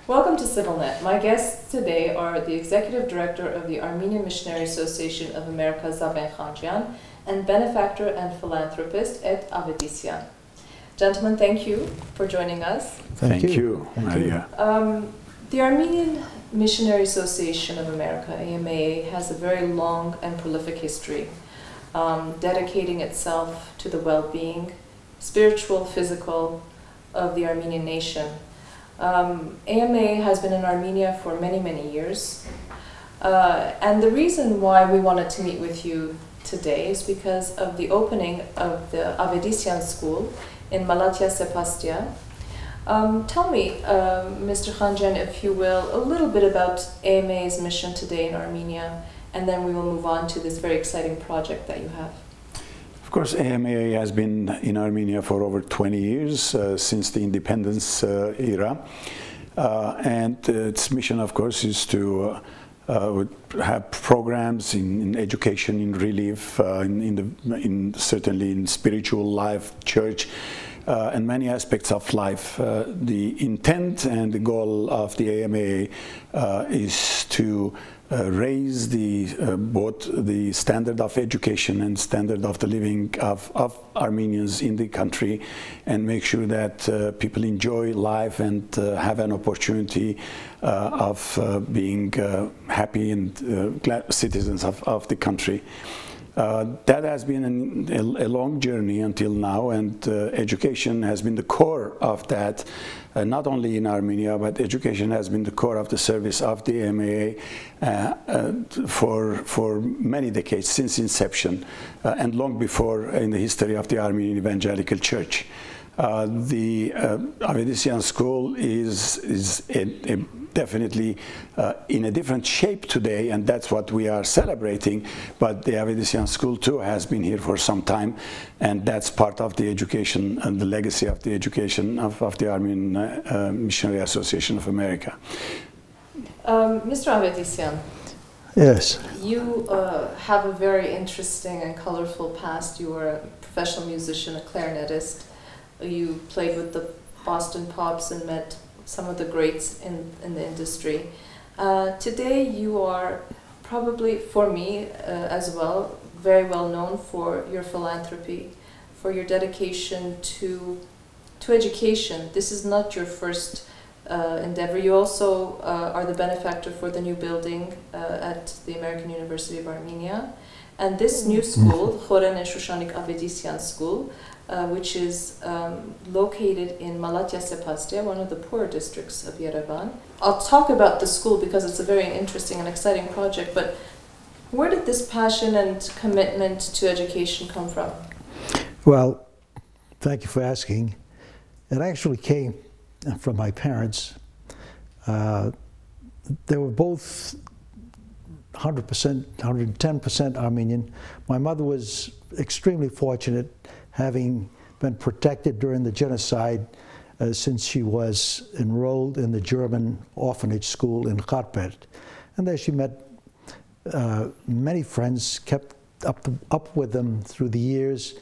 Welcome to CivilNet. My guests today are the Executive Director of the Armenian Missionary Association of America, Zaven Khanjian, and benefactor and philanthropist, Edward Avedisian. Gentlemen, thank you for joining us. Thank you, Maria. The Armenian Missionary Association of America, AMAA, has a very long and prolific history, dedicating itself to the well-being, spiritual, physical, of the Armenian nation. AMAA has been in Armenia for many, many years. And the reason why we wanted to meet with you today is because of the opening of the Avedisian School in Malatya Sepastia. Tell me, Mr. Khanjian, if you will, a little bit about AMAA's mission today in Armenia, and then we will move on to this very exciting project that you have. Of course, AMAA has been in Armenia for over 20 years, since the independence era. And its mission, of course, is to have programs in education, in relief, certainly in spiritual life, church, and many aspects of life. The intent and the goal of the AMAA is to raise both the standard of education and standard of the living of Armenians in the country, and make sure that people enjoy life and have an opportunity of being happy and glad citizens of the country. That has been a long journey until now, and education has been the core of that, not only in Armenia, but education has been the core of the service of the AMAA for many decades, since inception, and long before in the history of the Armenian Evangelical Church. The Avedisian School is definitely in a different shape today, and that's what we are celebrating. But the Avedisian School too has been here for some time, and that's part of the education and the legacy of the education of the Armenian Missionary Association of America. Mr. Avedisian. Yes. You have a very interesting and colorful past. You were a professional musician, a clarinetist. You played with the Boston Pops and met some of the greats in the industry. Today you are probably, for me as well, very well known for your philanthropy, for your dedication to education. This is not your first endeavor. You also are the benefactor for the new building at the American University of Armenia. And this new school, Khoren and Shushanik Avedisian School, which is located in Malatya Sepastia, one of the poorer districts of Yerevan. I'll talk about the school because it's a very interesting and exciting project, but where did this passion and commitment to education come from? Well, thank you for asking. It actually came from my parents. They were both 100%, 110% Armenian. My mother was extremely fortunate, having been protected during the genocide since she was enrolled in the German orphanage school in Kharpet. And there she met many friends, kept up with them through the years.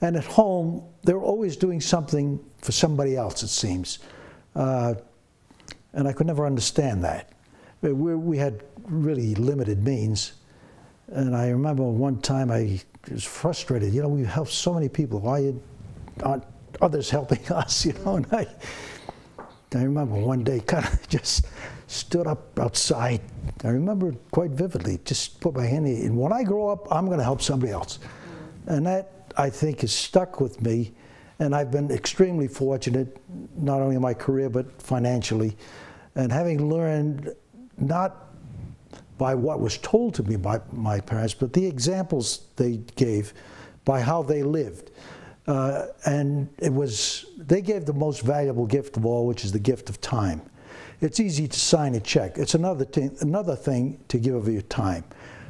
And at home, they were always doing something for somebody else, it seems. And I could never understand that. We had really limited means. And I remember one time I was frustrated. You know, we helped so many people. Why aren't others helping us? You know, and I remember one day kind of just stood up outside. I remember it quite vividly. Just put my hand in. And when I grow up, I'm going to help somebody else. And that, I think, has stuck with me. And I've been extremely fortunate, not only in my career, but financially. And having learned not by what was told to me by my parents, but the examples they gave by how they lived. And they gave the most valuable gift of all, which is the gift of time. It's easy to sign a check. It's another thing to give of your time.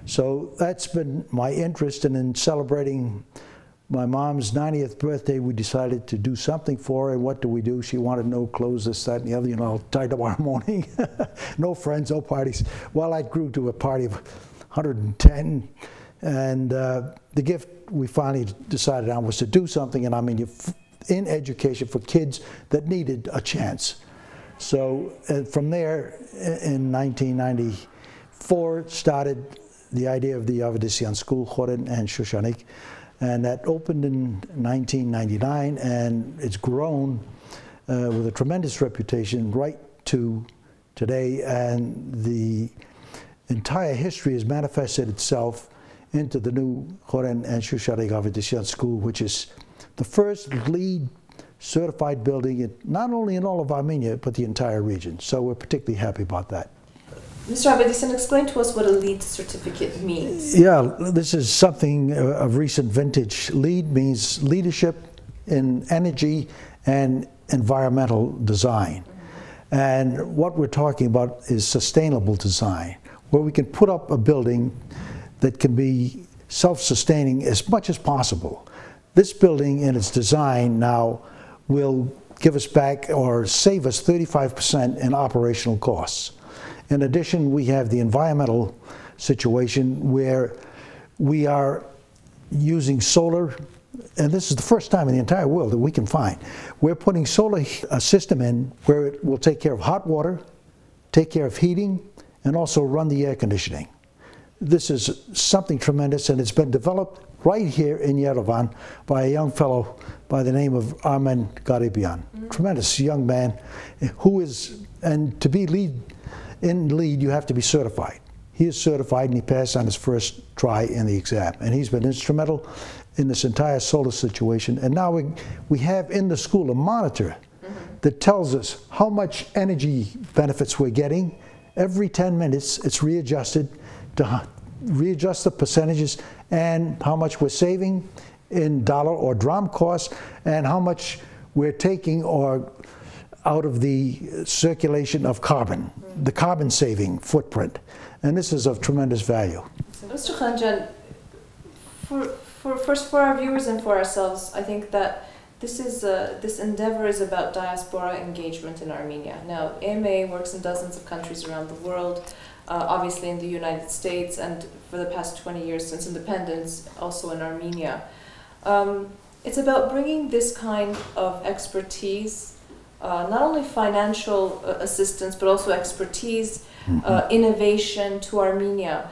So that's been my interest, and in celebrating my mom's 90th birthday, we decided to do something for her. And what do? She wanted no clothes, this, that, and the other, you know, tied up our morning. No friends, no parties. Well, I grew to a party of 110. And the gift we finally decided on was to do something in Armenia in education for kids that needed a chance. So from there, in 1994, started the idea of the Avedisian School, Khoren and Shoshanik, and that opened in 1999, and it's grown with a tremendous reputation right to today, and the entire history has manifested itself into the new Khoren and Shoshanik Avedisian School, which is the first LEED certified building, not only in all of Armenia, but the entire region. So we're particularly happy about that. Mr. Avedisian, explain to us what a LEED certificate means. Yeah, this is something of recent vintage. LEED means leadership in energy and environmental design. And what we're talking about is sustainable design, where we can put up a building that can be self-sustaining as much as possible. This building in its design now will give us back or save us 35% in operational costs. In addition, we have the environmental situation where we are using solar, and this is the first time in the entire world that we can find. We're putting solar system in where it will take care of hot water, take care of heating, and also run the air conditioning. This is something tremendous, and it's been developed right here in Yerevan by a young fellow by the name of Armenian Garibian. Tremendous young man who is, and to be in LEED, you have to be certified. He is certified, and he passed on his first try in the exam. And he's been instrumental in this entire solar situation. And now we have in the school a monitor that tells us how much energy benefits we're getting. Every 10 minutes, it's readjusted to readjust the percentages and how much we're saving in dollar or dram cost, and how much we're taking or out of the circulation of carbon, the carbon saving footprint. And this is of tremendous value. So, Mr. Khanjian, for our viewers and for ourselves, I think that this endeavor is about diaspora engagement in Armenia. Now, AMAA works in dozens of countries around the world, obviously in the United States, and for the past 20 years since independence, also in Armenia. It's about bringing this kind of expertise, not only financial assistance, but also expertise, innovation to Armenia.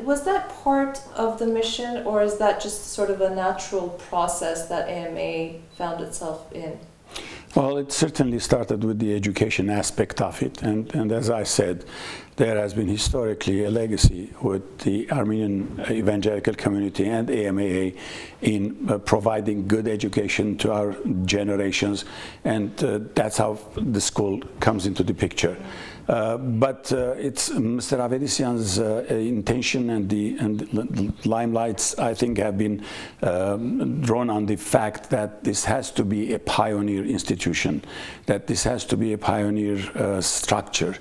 Was that part of the mission, or is that just sort of a natural process that AMAA found itself in? Well, it certainly started with the education aspect of it, and as I said, there has been historically a legacy with the Armenian evangelical community and AMAA in providing good education to our generations, and that's how the school comes into the picture. But it's Mr. Avedisian's intention, and the limelights, I think, have been drawn on the fact that this has to be a pioneer institution, that this has to be a pioneer structure.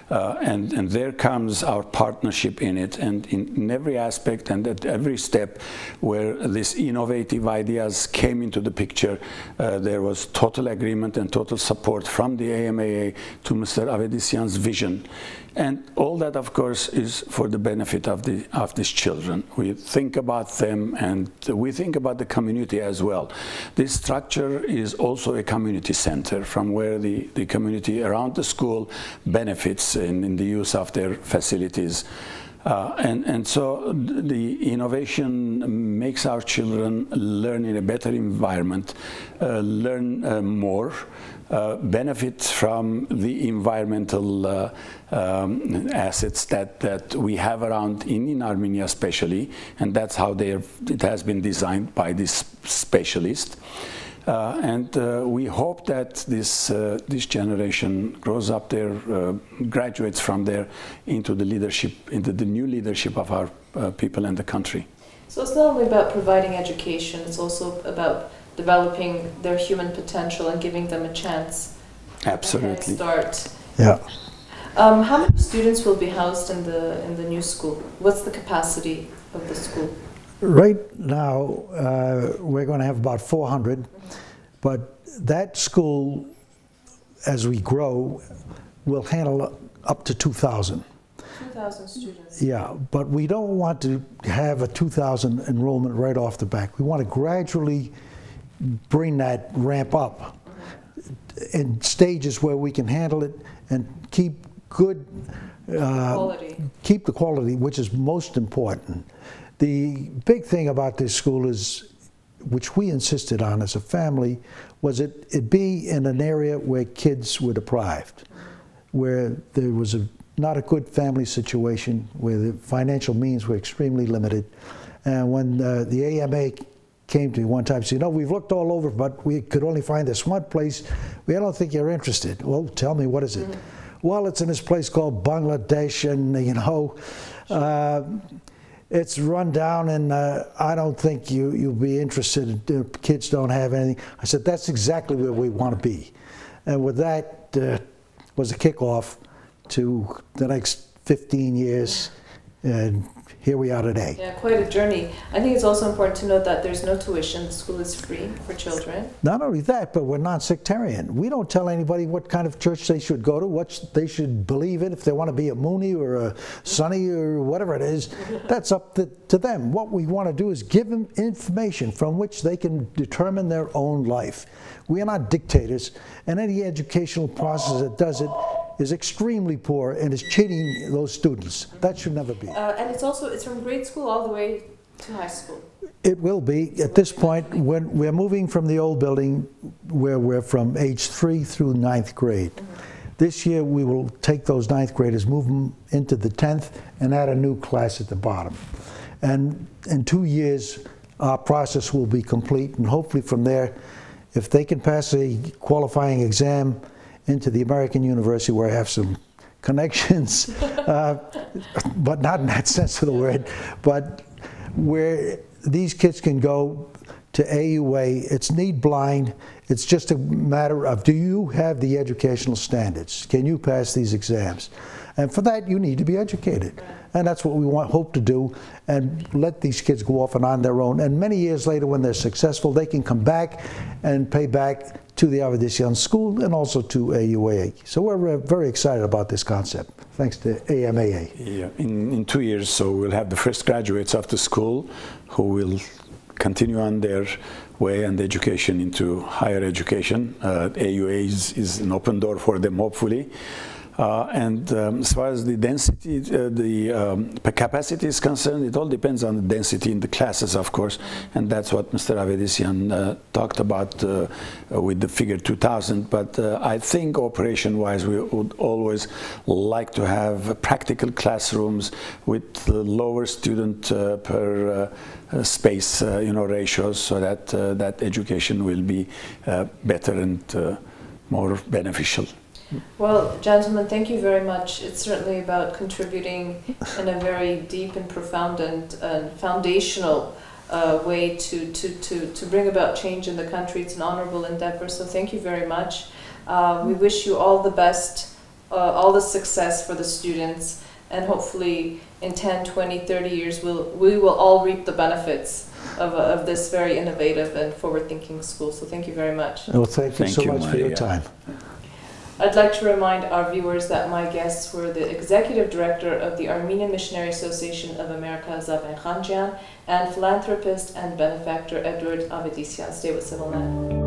And there comes our partnership in it, and in every aspect and at every step where these innovative ideas came into the picture, there was total agreement and total support from the AMAA to Mr. Avedisian's vision. And all that, of course, is for the benefit of these children. We think about them, and we think about the community as well. This structure is also a community center from where the community around the school benefits in the use of their facilities. And so the innovation makes our children learn in a better environment, learn more, benefit from the environmental assets that we have around in Armenia especially, and that's how it has been designed by this specialist. And we hope that this generation grows up there, graduates from there into the leadership, into the new leadership of our people and the country. So it's not only about providing education, it's also about developing their human potential and giving them a chance. Absolutely. Start. Yeah. How many students will be housed in the new school? What's the capacity of the school? Right now, we're going to have about 400, but that school, as we grow, will handle up to 2,000. 2,000 students. Yeah, but we don't want to have a 2,000 enrollment right off the back. We want to gradually bring that ramp up. in stages where we can handle it and keep good keep the quality, which is most important. The big thing about this school is, which we insisted on as a family, was it be in an area where kids were deprived, where there was not a good family situation, where the financial means were extremely limited. And when the AMA came to me one time and said, you know, we've looked all over, but we could only find this one place. We don't think you're interested. Well, tell me, what is it? Well, it's in this place called Bangladesh, and, you know, it's run down, and I don't think you'll be interested. Kids don't have anything. I said, that's exactly where we want to be. And with that was a kickoff to the next 15 years, and here we are today. Yeah, quite a journey. I think it's also important to note that there's no tuition. The school is free for children. Not only that, but we're non-sectarian. We don't tell anybody what kind of church they should go to, what they should believe in, if they want to be a Mooney or a Sunny or whatever it is. That's up to them. What we want to do is give them information from which they can determine their own life. We are not dictators, and any educational process that does it is extremely poor and is cheating those students. That should never be. And it's from grade school all the way to high school. It will be. At this point, when we're moving from the old building, where we're from age 3 through 9th grade. This year we will take those 9th graders, move them into the 10th, and add a new class at the bottom. And in 2 years, our process will be complete, and hopefully from there, if they can pass a qualifying exam into the American University, where I have some connections, but not in that sense of the word, but where these kids can go to AUA. It's need blind. It's just a matter of, do you have the educational standards? Can you pass these exams? And for that, you need to be educated. And that's what we hope to do, and let these kids go off and on their own. And many years later, when they're successful, they can come back and pay back to the Avedisian School and also to AUA. So we're very excited about this concept, thanks to AMAA. Yeah, in 2 years, so we'll have the first graduates of the school who will continue on their way and education into higher education. AUA is an open door for them, hopefully. As far as the density, the capacity is concerned, it all depends on the density in the classes, of course, and that's what Mr. Avedisian talked about with the figure 2,000. But I think operation-wise, we would always like to have practical classrooms with lower student per space, ratios, so that that education will be better and more beneficial. Well, gentlemen, thank you very much. It's certainly about contributing in a very deep and profound and foundational way to bring about change in the country. It's an honorable endeavor, so thank you very much. We wish you all the best, all the success for the students, and hopefully in 10, 20, 30 years we will all reap the benefits of this very innovative and forward-thinking school. So thank you very much. Well, thank you so much for your time. I'd like to remind our viewers that my guests were the Executive Director of the Armenian Missionary Association of America, Zaven Khanjian, and philanthropist and benefactor Edward Avedisian. Stay with CivilNet.